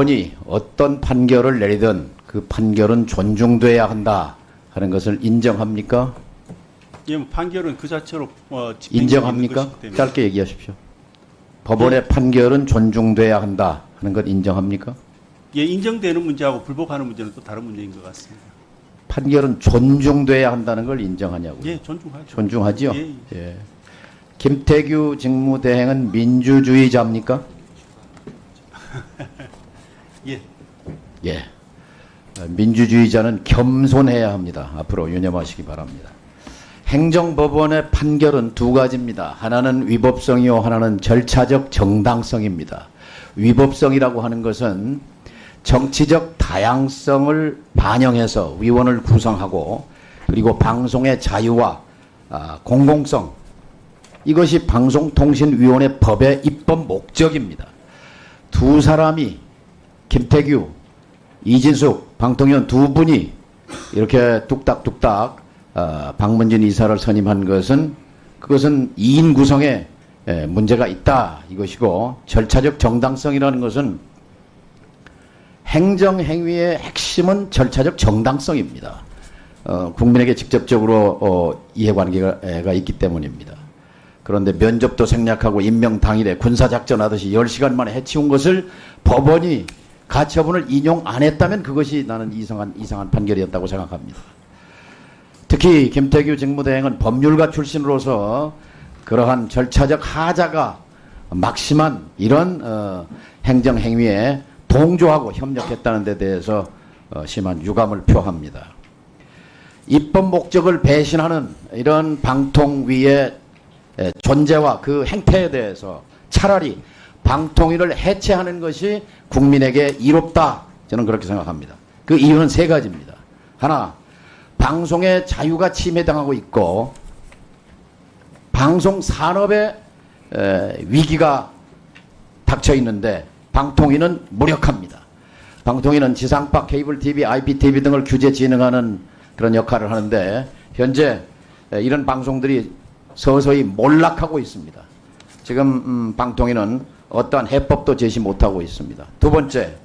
법원이 어떤 판결을 내리든 그 판결은 존중돼야 한다 하는 것을 인정합니까? 예, 뭐 판결은 그 자체로 집행력이 있는 인정합니까? 것이기 때문에. 짧게 얘기하십시오. 법원의 판결은 존중돼야 한다 하는 것 인정합니까? 예, 인정되는 문제하고 불복하는 문제는 또 다른 문제인 것 같습니다. 판결은 존중돼야 한다는 걸 인정하냐고요? 예, 존중하죠. 존중하지요? 예, 예. 김태규 직무대행은 민주주의자입니까? 예. 예. 민주주의자는 겸손해야 합니다. 앞으로 유념하시기 바랍니다. 행정법원의 판결은 두 가지입니다. 하나는 위법성이요, 하나는 절차적 정당성입니다. 위법성이라고 하는 것은 정치적 다양성을 반영해서 위원을 구성하고 그리고 방송의 자유와 공공성, 이것이 방송통신위원회 법의 입법 목적입니다. 두 사람이 김태규, 이진숙, 방통위원 두 분이 이렇게 뚝딱뚝딱 박문진 이사를 선임한 것은 그것은 2인 구성에 문제가 있다 이것이고, 절차적 정당성이라는 것은 행정행위의 핵심은 절차적 정당성입니다. 국민에게 직접적으로 이해관계가 있기 때문입니다. 그런데 면접도 생략하고 임명 당일에 군사작전하듯이 10시간 만에 해치운 것을 법원이 가처분을 인용 안 했다면 그것이 나는 이상한 판결이었다고 생각합니다. 특히 김태규 직무대행은 법률가 출신으로서 그러한 절차적 하자가 막심한 이런 행정행위에 동조하고 협력했다는 데 대해서 심한 유감을 표합니다. 입법 목적을 배신하는 이런 방통위의 존재와 그 행태에 대해서 차라리 방통위를 해체하는 것이 국민에게 이롭다, 저는 그렇게 생각합니다. 그 이유는 세 가지입니다. 하나, 방송의 자유가 침해당하고 있고 방송 산업의 위기가 닥쳐 있는데 방통위는 무력합니다. 방통위는 지상파, 케이블 TV, IPTV 등을 규제 진행하는 그런 역할을 하는데 현재 이런 방송들이 서서히 몰락하고 있습니다. 지금 방통위는 어떠한 해법도 제시 못하고 있습니다. 두 번째,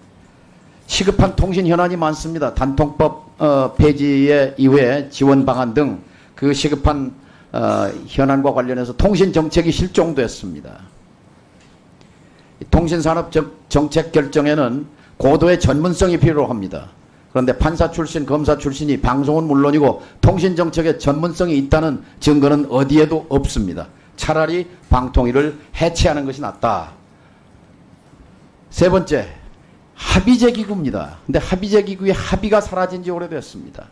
시급한 통신 현안이 많습니다. 단통법 폐지 이후에 지원 방안 등 그 시급한 현안과 관련해서 통신 정책이 실종됐습니다. 통신산업 정책 결정에는 고도의 전문성이 필요합니다. 그런데 판사 출신, 검사 출신이 방송은 물론이고 통신 정책에 전문성이 있다는 증거는 어디에도 없습니다. 차라리 방통위를 해체하는 것이 낫다. 세 번째, 합의제 기구입니다. 근데 합의제 기구의 합의가 사라진 지 오래됐습니다.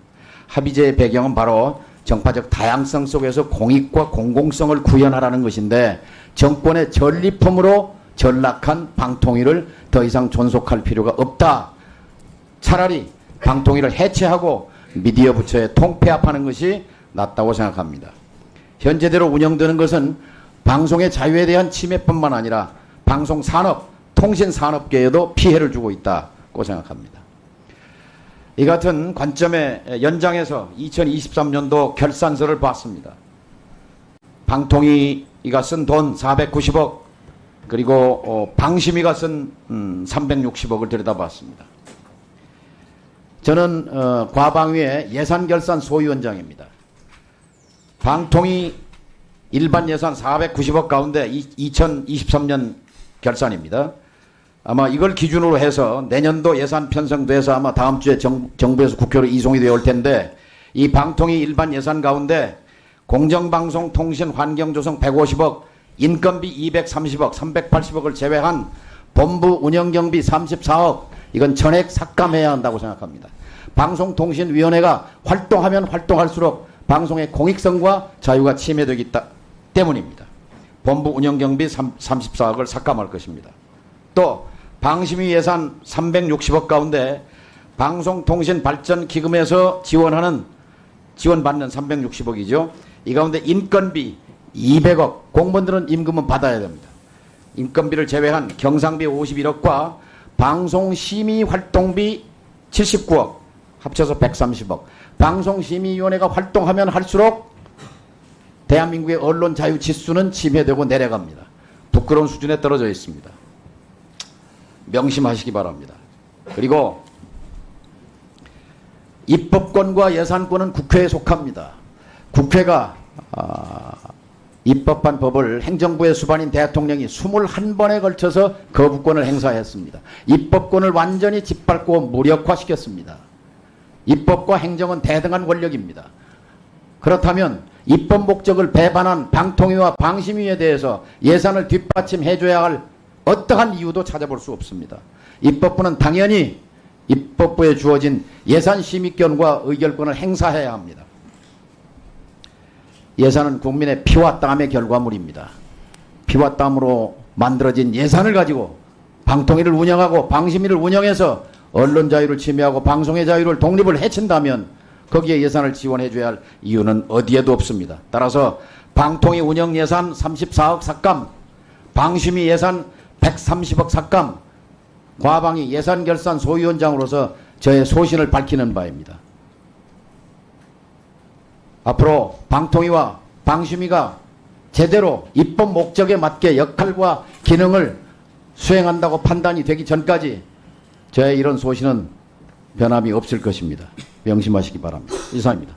합의제의 배경은 바로 정파적 다양성 속에서 공익과 공공성을 구현하라는 것인데 정권의 전리품으로 전락한 방통위를 더 이상 존속할 필요가 없다. 차라리 방통위를 해체하고 미디어 부처에 통폐합하는 것이 낫다고 생각합니다. 현재대로 운영되는 것은 방송의 자유에 대한 침해뿐만 아니라 방송산업, 통신산업계에도 피해를 주고 있다고 생각합니다. 이 같은 관점의 연장에서 2023년도 결산서를 봤습니다. 방통위가 쓴 돈 490억, 그리고 방심위가 쓴 360억을 들여다봤습니다. 저는 과방위의 예산결산 소위원장입니다. 방통위 일반 예산 490억 가운데 2023년 결산입니다. 아마 이걸 기준으로 해서 내년도 예산 편성돼서 아마 다음 주에 정부에서 국회로 이송이 되어 올 텐데, 이 방통위 일반 예산 가운데 공정방송 통신 환경조성 150억, 인건비 230억, 380억을 제외한 본부 운영경비 34억, 이건 전액 삭감해야 한다고 생각합니다. 방송통신위원회가 활동하면 활동할수록 방송의 공익성과 자유가 침해되기 때문입니다. 본부 운영경비 34억을 삭감할 것입니다. 또 방심위 예산 360억 가운데 방송통신발전기금에서 지원받는 360억이죠. 이 가운데 인건비 200억, 공무원들은 임금은 받아야 됩니다. 인건비를 제외한 경상비 51억과 방송심의활동비 79억, 합쳐서 130억. 방송심의위원회가 활동하면 할수록 대한민국의 언론 자유 지수는 침해되고 내려갑니다. 부끄러운 수준에 떨어져 있습니다. 명심하시기 바랍니다. 그리고 입법권과 예산권은 국회에 속합니다. 국회가 입법한 법을 행정부의 수반인 대통령이 21번에 걸쳐서 거부권을 행사했습니다. 입법권을 완전히 짓밟고 무력화시켰습니다. 입법과 행정은 대등한 권력입니다. 그렇다면 입법 목적을 배반한 방통위와 방심위에 대해서 예산을 뒷받침해줘야 할 어떠한 이유도 찾아볼 수 없습니다. 입법부는 당연히 입법부에 주어진 예산 심의권과 의결권을 행사해야 합니다. 예산은 국민의 피와 땀의 결과물입니다. 피와 땀으로 만들어진 예산을 가지고 방통위를 운영하고 방심위를 운영해서 언론 자유를 침해하고 방송의 자유를 독립을 해친다면 거기에 예산을 지원해줘야 할 이유는 어디에도 없습니다. 따라서 방통위 운영 예산 34억 삭감, 방심위 예산 130억 삭감, 과방위 예산결산 소위원장으로서 저의 소신을 밝히는 바입니다. 앞으로 방통위와 방심위가 제대로 입법 목적에 맞게 역할과 기능을 수행한다고 판단이 되기 전까지 저의 이런 소신은 변함이 없을 것입니다. 명심하시기 바랍니다. 이상입니다.